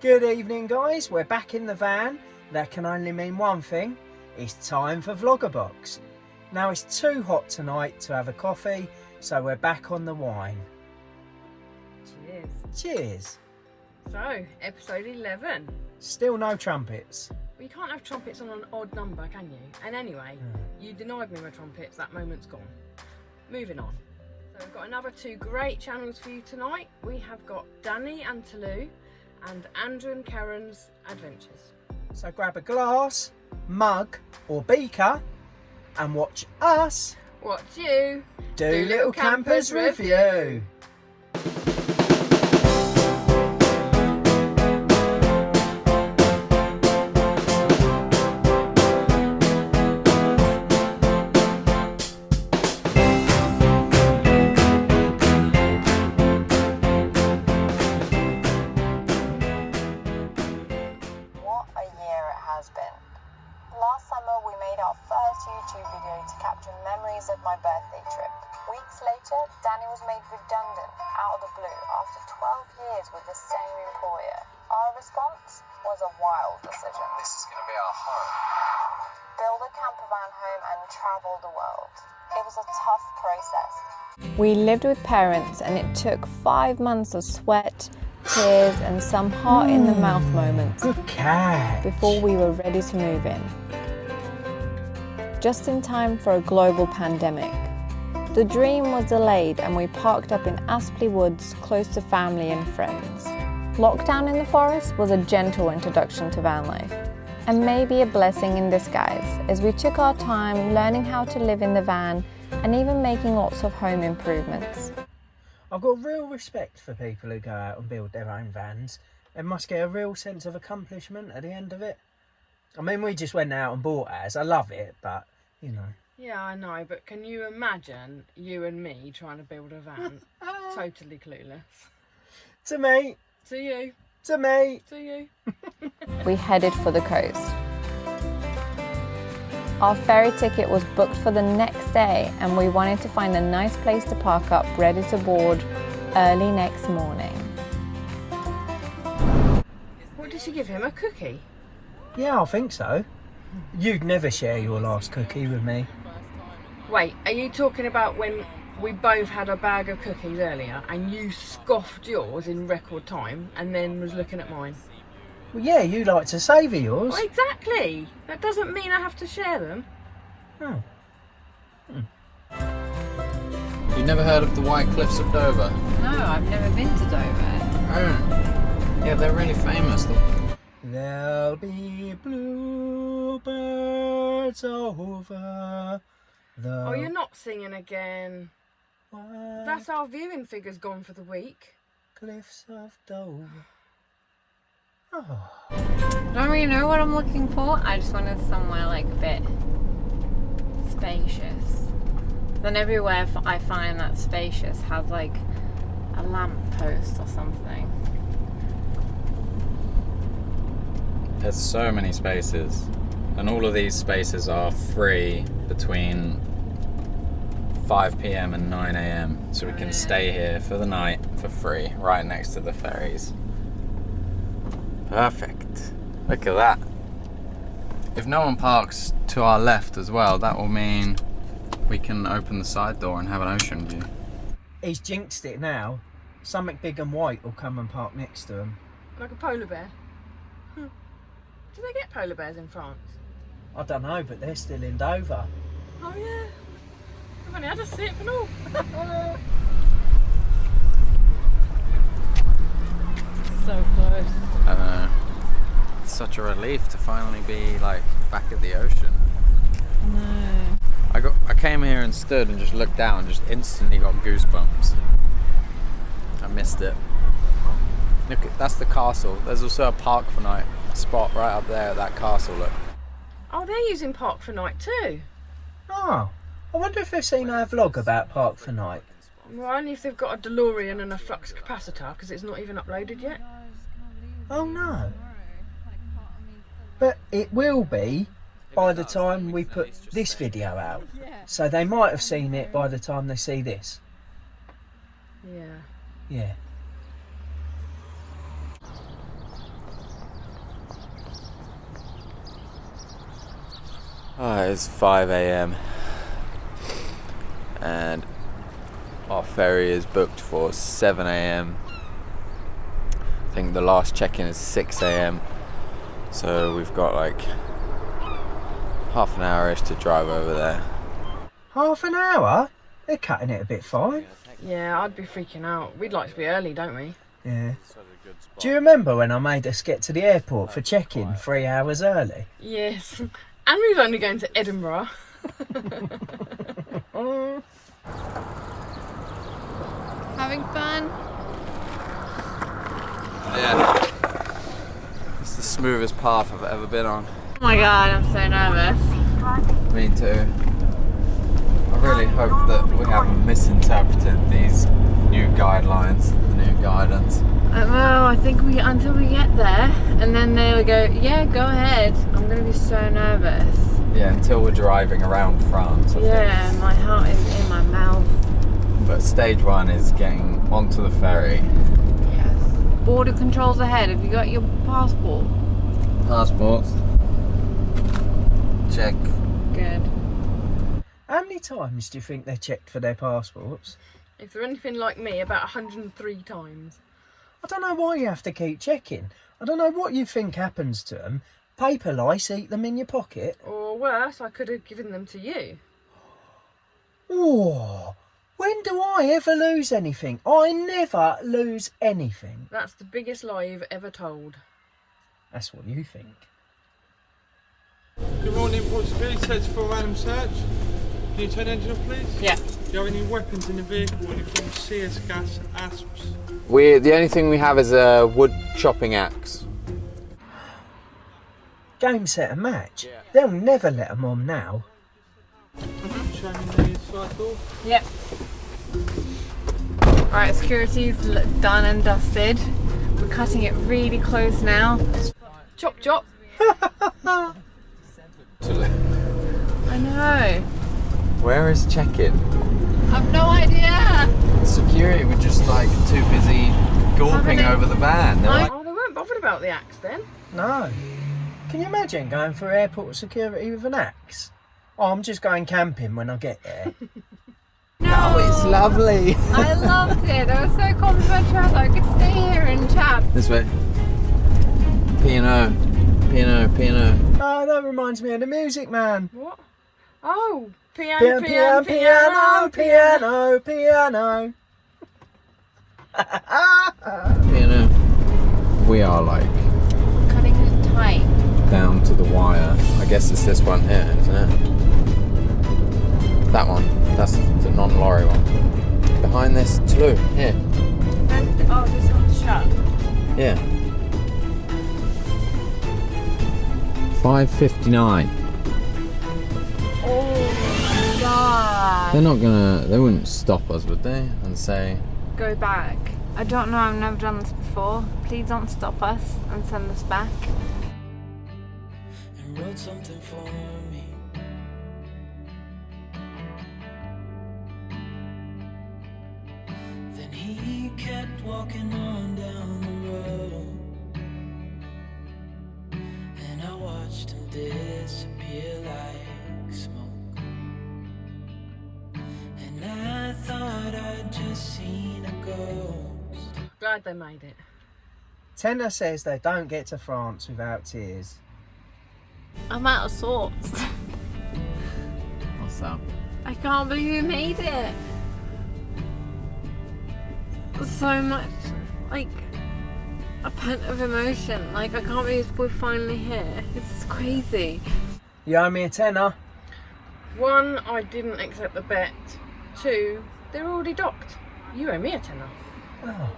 Good evening guys, we're back in the van. That can only mean one thing, it's time for VloggerBox. Now it's too hot tonight to have a coffee, so we're back on the wine. Cheers. Cheers. So, episode 11. Still no trumpets. Well, you can't have trumpets on an odd number, can you? And anyway, you denied me my trumpets, that moment's gone. Moving on. So we've got another two great channels for you tonight. We have got Danny and Tulu and Andrew and Karen's Adventures. So grab a glass, mug or beaker and watch us Watch you Dolittle Campers review. Last summer we made our first YouTube video to capture memories of my birthday trip. Weeks later, Danny was made redundant out of the blue after 12 years with the same employer. Our response was a wild decision. This is going to be our home. Build a campervan home and travel the world. It was a tough process. We lived with parents and it took 5 months of sweat, tears and some heart in the mouth moments Good catch. before we were ready to move in. Just in time for a global pandemic. The dream was delayed and we parked up in Aspley Woods close to family and friends. Lockdown in the forest was a gentle introduction to van life and maybe a blessing in disguise as we took our time learning how to live in the van and even making lots of home improvements. I've got real respect for people who go out and build their own vans. They must get a real sense of accomplishment at the end of it. I mean, we just went out and bought ours. I love it, but, you know. Yeah, I know, but can you imagine you and me trying to build a van? Totally clueless. To me, To you. to me. To you. We headed for the coast. Our ferry ticket was booked for the next day and we wanted to find a nice place to park up ready to board early next morning. What did she give him? A cookie? Yeah, I think so. You'd never share your last cookie with me. Wait, are you talking about when we both had a bag of cookies earlier and you scoffed yours in record time and then was looking at mine? Well, yeah, you like to savour yours. Well, exactly. That doesn't mean I have to share them. Oh. You never heard of the White Cliffs of Dover? No, I've never been to Dover. Oh. Yeah, they're really famous. There'll be bluebirds over the... Oh, you're not singing again. White That's our viewing figures gone for the week. Cliffs of Dover. Oh. Don't really know what I'm looking for. I just wanted somewhere like a bit spacious. Then everywhere I find that spacious has like a lamp post or something. There's so many spaces, and all of these spaces are free between 5 p.m. and 9 a.m. So we can stay here for the night for free, right next to the ferries. Perfect. Look at that. If no one parks to our left as well, that will mean we can open the side door and have an ocean view. He's jinxed it now. Something big and white will come and park next to him. Like a polar bear. Do they get polar bears in France? I don't know, but they're still in Dover. Oh yeah. I've only had a sip and all. So close. I don't know. It's such a relief to finally be like back at the ocean. No. I came here and stood and just looked down and just instantly got goosebumps. I missed it. Look, that's the castle. There's also a park for night spot right up there at that castle, look. Oh, they're using Park for Night too. Oh, I wonder if they've seen our vlog about Park for Night. Well, only if they've got a DeLorean and a flux capacitor, because it's not even uploaded yet. Oh no. But it will be by the time we put this video out. So they might have seen it by the time they see this. Yeah. Yeah. It's 5 a.m. and our ferry is booked for 7 a.m. I think the last check-in is 6 a.m. So we've got like half an hour-ish to drive over there. Half an hour? They're cutting it a bit fine. Yeah, I'd be freaking out. We'd like to be early, don't we? Yeah. Do you remember when I made us get to the airport for check-in 3 hours early? Yes. And we've only going to Edinburgh. Having fun? Yeah. It's the smoothest path I've ever been on. Oh my god, I'm so nervous. Me too. I really hope that we haven't misinterpreted these new guidelines, the new guidance. Well, I think until we get there, and then they'll go, yeah, go ahead. I'm gonna be so nervous. Yeah, until we're driving around France, I Yeah, think. my heart is in my mouth. But stage one is getting onto the ferry. Yes. Border controls ahead. Have you got your passport? Passports. Check. Good. How many times do you think they checked for their passports? If they're anything like me, about 103 times. I don't know why you have to keep checking. I don't know what you think happens to them. Paper lice eat them in your pocket. Or worse, I could have given them to you. Oh, when do I ever lose anything? I never lose anything. That's the biggest lie you've ever told. That's what you think. Good morning, Port Security. Search for a random search. Can you turn the engine off, please? Yeah. Do you have any weapons in the vehicle? Anything CS, gas, asps? The only thing we have is a wood chopping axe. Game, set and match. They'll never let them on now. Show me the side door. Yep. Alright, security's done and dusted. We're cutting it really close now. Chop chop. I know. Where is check-in? I've no idea. Security were just like too busy gawping over the van. They're like, Oh, they weren't bothered about the axe then. No. Can you imagine going through airport security with an axe? Oh, I'm just going camping when I get there. no, it's lovely. I loved it. They were so complimentary. I was like, I could stay here and chat. This way. Piano. Piano, piano. Oh, that reminds me of the Music Man. What? Oh, Piano, piano, piano, piano, piano. Piano. We are like Cutting it tight. down to the wire. I guess it's this one here, isn't it? That one. That's the non-lorry one. Behind this, Tulu. Here. Oh, this one's shut. Yeah. 5:59. Oh my god. They're not gonna. They wouldn't stop us, would they? And say, Go back. I don't know, I've never done this before. Please don't stop us and send us back. And wrote something for me. Then he kept walking on down the road, and I watched him disappear like smoke. And I thought I'd just seen a ghost. Glad they made it. Tenor says they don't get to France without tears. I'm out of sorts. "What's that?" I can't believe we made it. So much, like, a pent of emotion. Like, I can't believe we're finally here. It's crazy. You owe me a tenner. 1, I didn't accept the bet. 2, they're already docked. You owe me a tenner. Oh.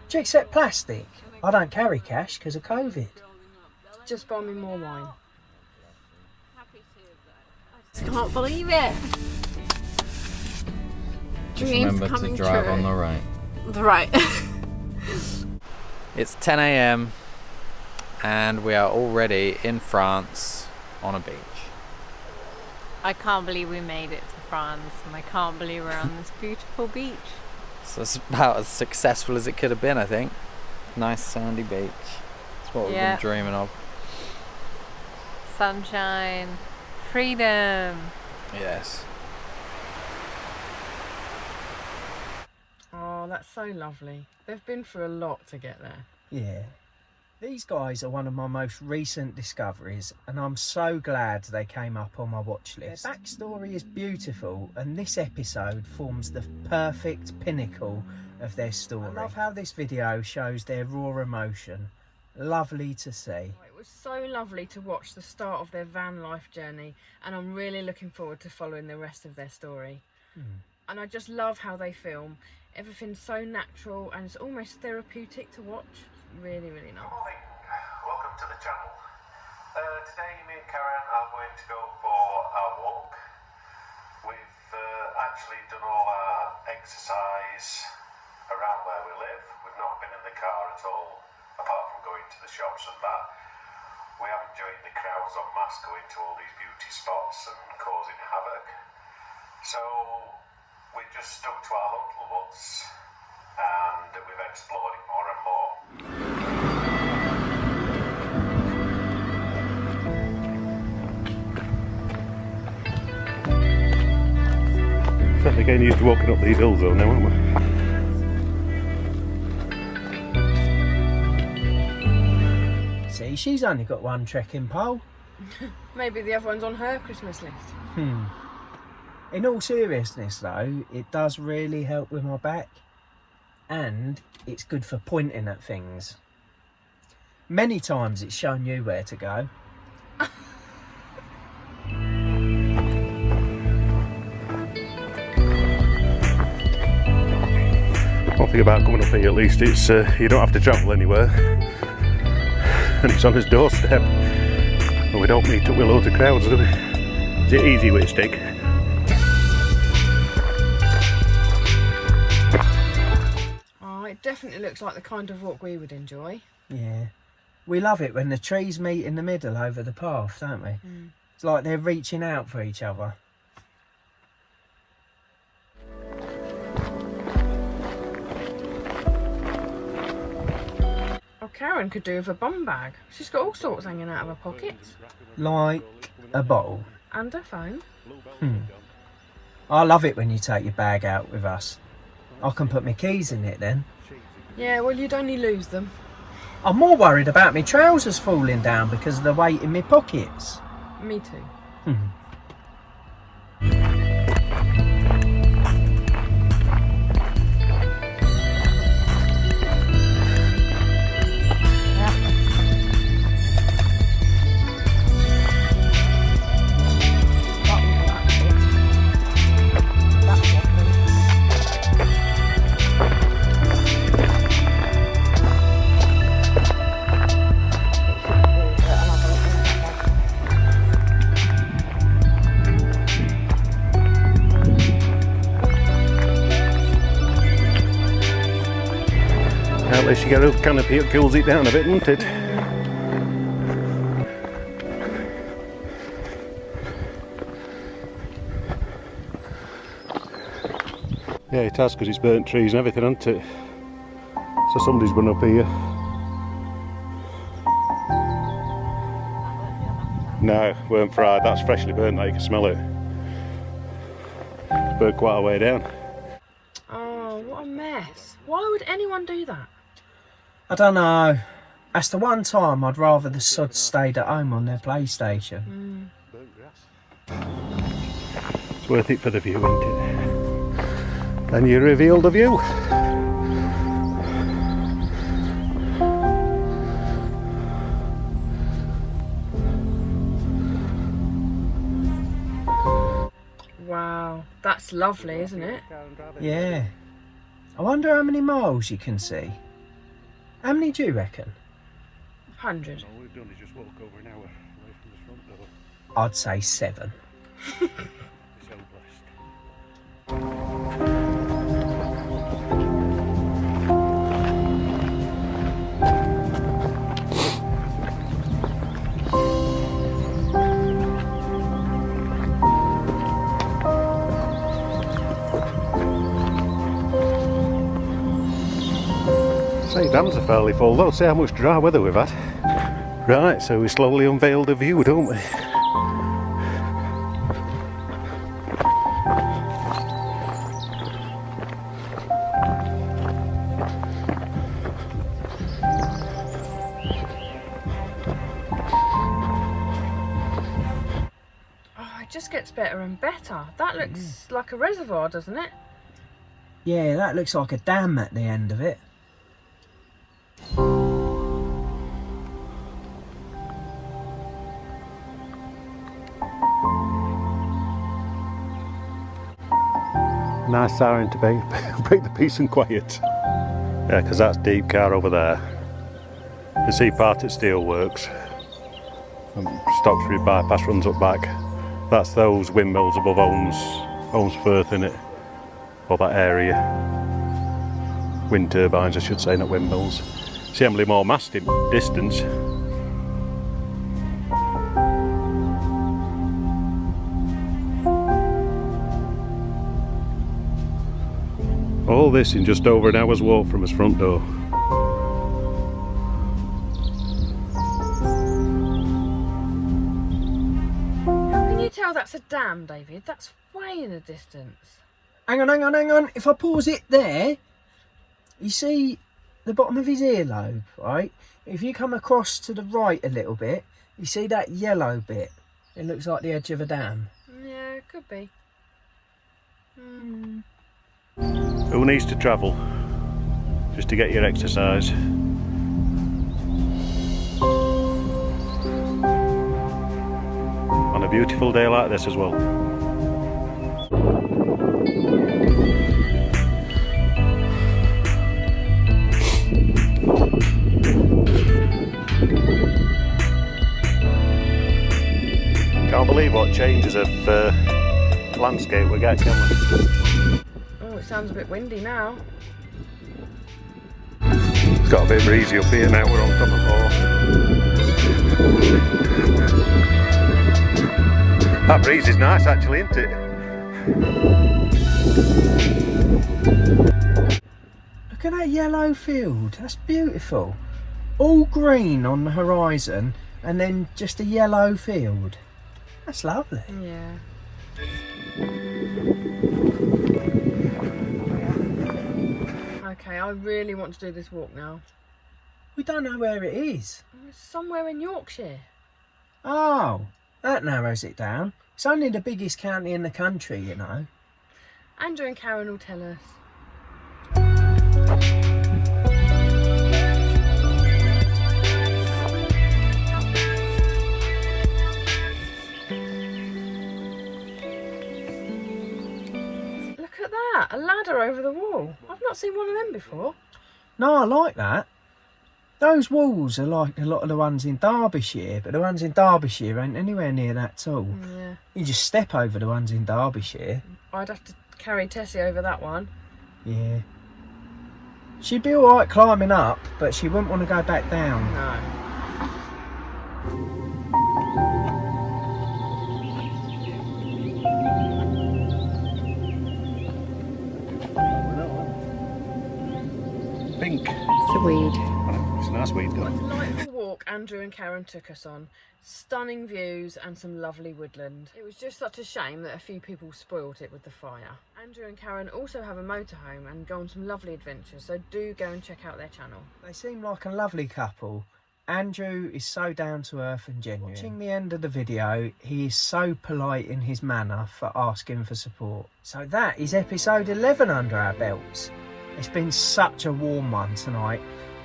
Do you accept plastic? I don't carry cash because of COVID. Just buy me more wine. I can't believe it. Just Dreams remember to coming drive true. on the right. The right. It's 10 a.m. and we are already in France on a beach. I can't believe we made it to France, and I can't believe we're on this beautiful beach. So it's about as successful as it could have been, I think. Nice sandy beach. It's what we've Yeah. been dreaming of. sunshine, freedom. Yes. Oh, that's so lovely. They've been through a lot to get there. Yeah. These guys are one of my most recent discoveries, and I'm so glad they came up on my watch list. Their backstory is beautiful, and this episode forms the perfect pinnacle of their story. I love how this video shows their raw emotion. Lovely to see. It was so lovely to watch the start of their van life journey, and I'm really looking forward to following the rest of their story. And I just love how they film. Everything's so natural and it's almost therapeutic to watch. Really, really nice. Good morning. Welcome to the channel. Today me and Karen are going to go for a walk. We've actually done all our exercise around where we live. We've not been in the car at all, apart from going to the shops and that. We haven't joined the crowds en masse going to all these beauty spots and causing havoc. So we just stuck to our local woods and we've explored it more and more. Certainly getting used to walking up these hills though now, aren't we? See, she's only got one trekking pole. Maybe the other one's on her Christmas list. In all seriousness though, it does really help with my back, and it's good for pointing at things. Many times it's shown you where to go. One thing about coming up here, at least, it's you don't have to travel anywhere, and it's on his doorstep, and we don't meet up with loads of crowds, do we? Is it easy with a stick? Oh, it definitely looks like the kind of walk we would enjoy. Yeah. We love it when the trees meet in the middle over the path, don't we? It's like they're reaching out for each other. Oh, Karen could do with a bum bag. She's got all sorts hanging out of her pockets. Like a bottle. And her phone. I love it when you take your bag out with us. I can put my keys in it then. Yeah, well, you'd only lose them. I'm more worried about my trousers falling down because of the weight in my pockets. Me too. At least you get a canopy, it cools it down a bit, doesn't it? Yeah, it has, because it's burnt trees and everything, hasn't it? So somebody's run up here. No, weren't fried. That's freshly burnt, like you can smell it. Burnt quite a way down. Oh, what a mess. Why would anyone do that? I don't know. That's the one time I'd rather the sods stayed at home on their PlayStation. It's worth it for the view, isn't it? Then you reveal the view. Wow, that's lovely, isn't it? Yeah. I wonder how many miles you can see. How many do you reckon? 100. All we've done is just walk over an hour away from the front door. I'd say 7. We're so blessed. St. Anne's are fairly full though. See how much dry weather we've had. Right, so we slowly unveil the view, don't we? Oh, it just gets better and better. That looks like a reservoir, doesn't it? Yeah, that looks like a dam at the end of it. Nice siren to break the peace and quiet. Yeah, because that's deep car over there. You see part at Steelworks. Stocksbridge bypass runs up back. That's those windmills above Holmesfirth in it. Or that area. Wind turbines I should say, not windmills. See Emily Moore mast in distance. All this in just over an hour's walk from his front door. How can you tell that's a dam, David? That's way in the distance. Hang on. If I pause it there, you see the bottom of his earlobe, right? If you come across to the right a little bit, you see that yellow bit. It looks like the edge of a dam. Yeah, it could be. Who needs to travel just to get your exercise? On a beautiful day like this as well. Can't believe what changes of landscape we get, can we? Oh, it sounds a bit windy now. It's got a bit breezy up here now, we're on top of more. That breeze is nice actually, isn't it? Look at that yellow field, that's beautiful. All green on the horizon and then just a yellow field. That's lovely. Yeah. Okay, I really want to do this walk now. We don't know where it is. It's somewhere in Yorkshire. Oh, that narrows it down. It's only the biggest county in the country, you know. Andrew and Karen will tell us. Look at that, a ladder over the wall. I've not seen one of them before. No, I like that. Those walls are like a lot of the ones in Derbyshire, but the ones in Derbyshire ain't anywhere near that tall. Yeah. You just step over the ones in Derbyshire. I'd have to carry Tessie over that one. Yeah. She'd be alright climbing up, but she wouldn't want to go back down. No. Pink. It's a weed. It's a nice weed though. What a delightful walk Andrew and Karen took us on. Stunning views and some lovely woodland. It was just such a shame that a few people spoilt it with the fire. Andrew and Karen also have a motorhome and go on some lovely adventures, so do go and check out their channel. They seem like a lovely couple. Andrew is so down to earth and genuine. Watching the end of the video, he is so polite in his manner for asking for support. So that is episode 11 under our belts. It's been such a warm one tonight.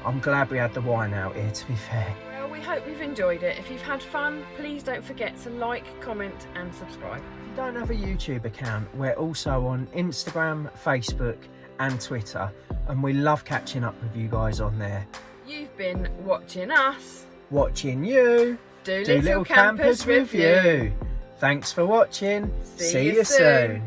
I'm glad we had the wine out here, to be fair. Well, we hope you've enjoyed it. If you've had fun, please don't forget to like, comment and subscribe. If you don't have a YouTube account, we're also on Instagram, Facebook and Twitter, and we love catching up with you guys on there. You've been watching us. Watching you. Dolittle Campers Review. Thanks for watching. See you soon.